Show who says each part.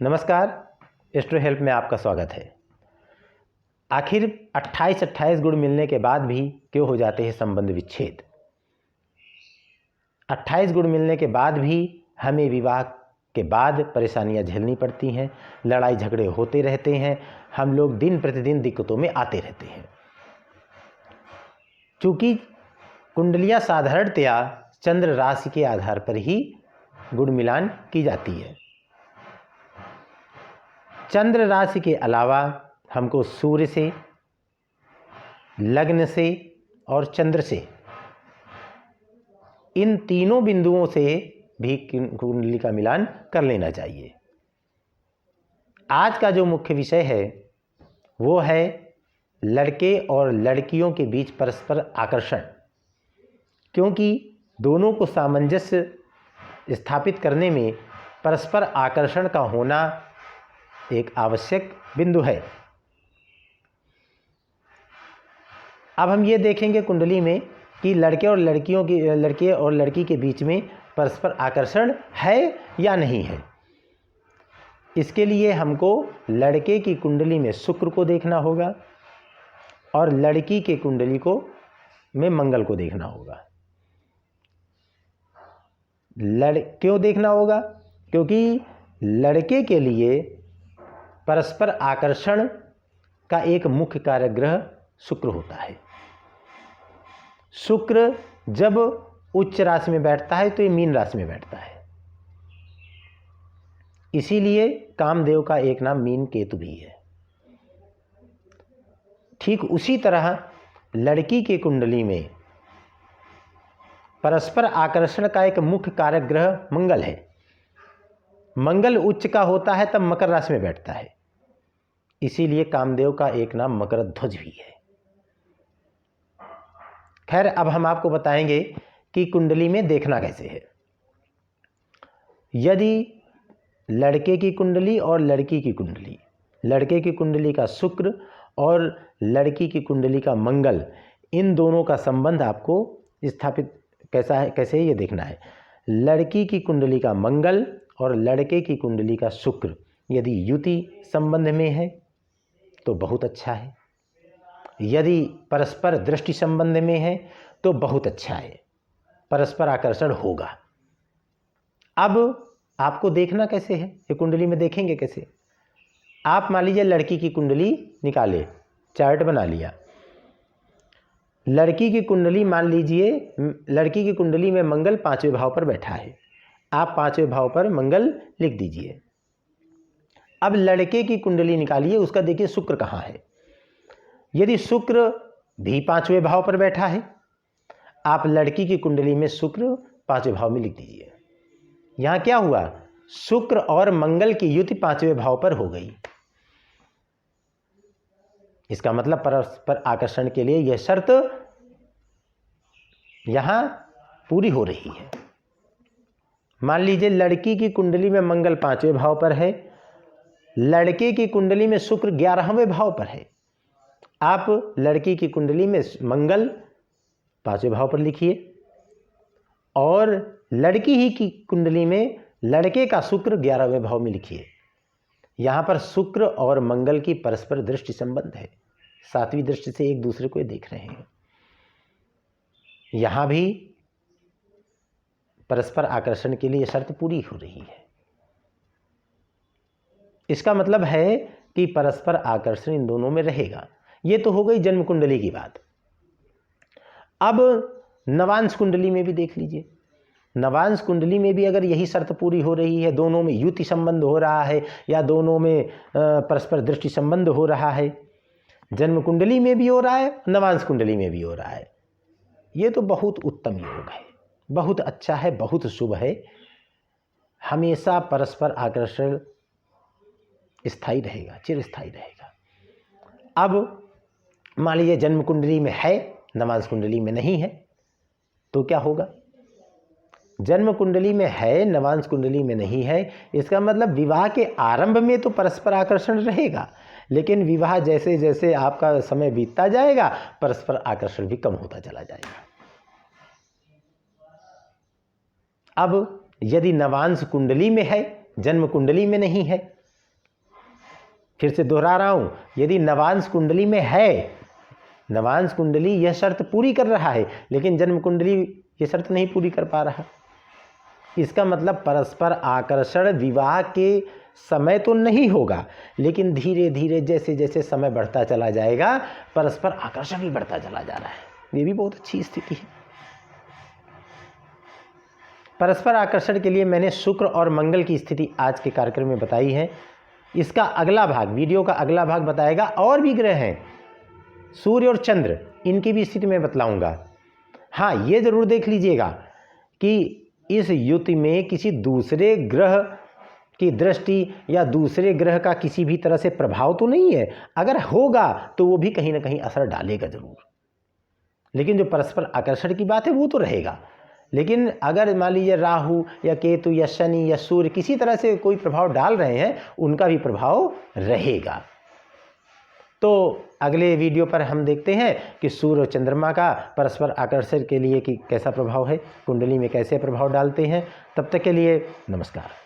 Speaker 1: नमस्कार, astro help में आपका स्वागत है। आखिर 28 गुण मिलने के बाद भी क्यों हो जाते हैं संबंध विच्छेद? 28 गुण मिलने के बाद भी हमें विवाह के बाद परेशानियां झेलनी पड़ती हैं, लड़ाई झगड़े होते रहते हैं, हम लोग दिन प्रतिदिन दिक्कतों में आते रहते हैं। चूँकि कुंडलियाँ साधारणतया चंद्र राशि के आधार पर ही गुण मिलान की जाती है। चंद्र राशि के अलावा हमको सूर्य से, लग्न से और चंद्र से, इन तीनों बिंदुओं से भी कुंडली का मिलान कर लेना चाहिए। आज का जो मुख्य विषय है वो है लड़के और लड़कियों के बीच परस्पर आकर्षण, क्योंकि दोनों को सामंजस्य स्थापित करने में परस्पर आकर्षण का होना एक आवश्यक बिंदु है। अब हम ये देखेंगे कुंडली में कि लड़के और लड़की के बीच में परस्पर आकर्षण है या नहीं है। इसके लिए हमको लड़के की कुंडली में शुक्र को देखना होगा और लड़की के कुंडली को में मंगल को देखना होगा। क्यों देखना होगा? क्योंकि लड़के के लिए परस्पर आकर्षण का एक मुख्य कारक ग्रह शुक्र होता है। शुक्र जब उच्च राशि में बैठता है तो ये मीन राशि में बैठता है, इसीलिए कामदेव का एक नाम मीन केतु भी है। ठीक उसी तरह लड़की के कुंडली में परस्पर आकर्षण का एक मुख्य कारक ग्रह मंगल है। मंगल उच्च का होता है तब मकर राशि में बैठता है, इसीलिए कामदेव का एक नाम मकर ध्वज भी है। खैर, अब हम आपको बताएंगे कि कुंडली में देखना कैसे है। यदि लड़के की कुंडली और लड़की की कुंडली, लड़के की कुंडली का शुक्र और लड़की की कुंडली का मंगल, इन दोनों का संबंध आपको स्थापित कैसा है, कैसे ये देखना है। लड़की की कुंडली का मंगल और लड़के की कुंडली का शुक्र यदि युति संबंध में है तो बहुत अच्छा है, यदि परस्पर दृष्टि संबंध में है तो बहुत अच्छा है, परस्पर आकर्षण होगा। अब आपको देखना कैसे है, ये कुंडली में देखेंगे कैसे? आप मान लीजिए लड़की की कुंडली निकाले, चार्ट बना लिया। लड़की की कुंडली मान लीजिए, लड़की की कुंडली में मंगल 5वें भाव पर बैठा है, आप 5वें भाव पर मंगल लिख दीजिए। अब लड़के की कुंडली निकालिए, उसका देखिए शुक्र कहाँ है। यदि शुक्र भी 5वें भाव पर बैठा है, आप लड़की की कुंडली में शुक्र 5वें भाव में लिख दीजिए। यहाँ क्या हुआ? शुक्र और मंगल की युति 5वें भाव पर हो गई। इसका मतलब परस्पर आकर्षण के लिए यह शर्त यहाँ पूरी हो रही है। मान लीजिए लड़की की कुंडली में मंगल 5वें भाव पर है, लड़के की कुंडली में शुक्र 11वें भाव पर है। आप लड़की की कुंडली में मंगल 5वें भाव पर लिखिए और लड़की ही की कुंडली में लड़के का शुक्र 11वें भाव में लिखिए। यहाँ पर शुक्र और मंगल की परस्पर दृष्टि संबंध है, 7वीं दृष्टि से एक दूसरे को देख रहे हैं। यहाँ भी परस्पर आकर्षण के लिए शर्त पूरी हो रही है। इसका मतलब है कि परस्पर आकर्षण इन दोनों में रहेगा। ये तो हो गई जन्म कुंडली की बात। अब नवांश कुंडली में भी देख लीजिए। नवांश कुंडली में भी अगर यही शर्त पूरी हो रही है, दोनों में युति संबंध हो रहा है या दोनों में परस्पर दृष्टि संबंध हो रहा है, जन्म कुंडली में भी हो रहा है, नवांश कुंडली में भी हो रहा है, ये तो बहुत उत्तम योग है, बहुत अच्छा है, बहुत शुभ है। हमेशा परस्पर आकर्षण स्थायी रहेगा, चिरस्थायी रहेगा। अब मान लीजिए जन्म कुंडली में है, नवांश कुंडली में नहीं है, तो क्या होगा? जन्म कुंडली में है, नवांश कुंडली में नहीं है, इसका मतलब विवाह के आरंभ में तो परस्पर आकर्षण रहेगा, लेकिन विवाह जैसे जैसे आपका समय बीतता जाएगा परस्पर आकर्षण भी कम होता चला जाएगा। अब यदि नवांश कुंडली में है, जन्म कुंडली में नहीं है, फिर से दोहरा रहा हूँ, यदि नवांश कुंडली में है, नवांश कुंडली यह शर्त पूरी कर रहा है, लेकिन जन्म कुंडली ये शर्त नहीं पूरी कर पा रहा, इसका मतलब परस्पर आकर्षण विवाह के समय तो नहीं होगा, लेकिन धीरे धीरे जैसे जैसे समय बढ़ता चला जाएगा परस्पर आकर्षण भी बढ़ता चला जा रहा है। ये भी बहुत अच्छी स्थिति है। परस्पर आकर्षण के लिए मैंने शुक्र और मंगल की स्थिति आज के कार्यक्रम में बताई है। इसका अगला भाग, वीडियो का अगला भाग बताएगा और भी ग्रह हैं, सूर्य और चंद्र, इनकी भी स्थिति मैं बतलाऊंगा। हाँ, ये जरूर देख लीजिएगा कि इस युति में किसी दूसरे ग्रह की दृष्टि या दूसरे ग्रह का किसी भी तरह से प्रभाव तो नहीं है। अगर होगा तो वो भी कहीं ना कहीं असर डालेगा जरूर, लेकिन जो परस्पर आकर्षण की बात है वो तो रहेगा। लेकिन अगर मान लीजिए राहु या केतु या शनि या सूर्य किसी तरह से कोई प्रभाव डाल रहे हैं, उनका भी प्रभाव रहेगा। तो अगले वीडियो पर हम देखते हैं कि सूर्य और चंद्रमा का परस्पर आकर्षण के लिए कि कैसा प्रभाव है, कुंडली में कैसे प्रभाव डालते हैं। तब तक के लिए नमस्कार।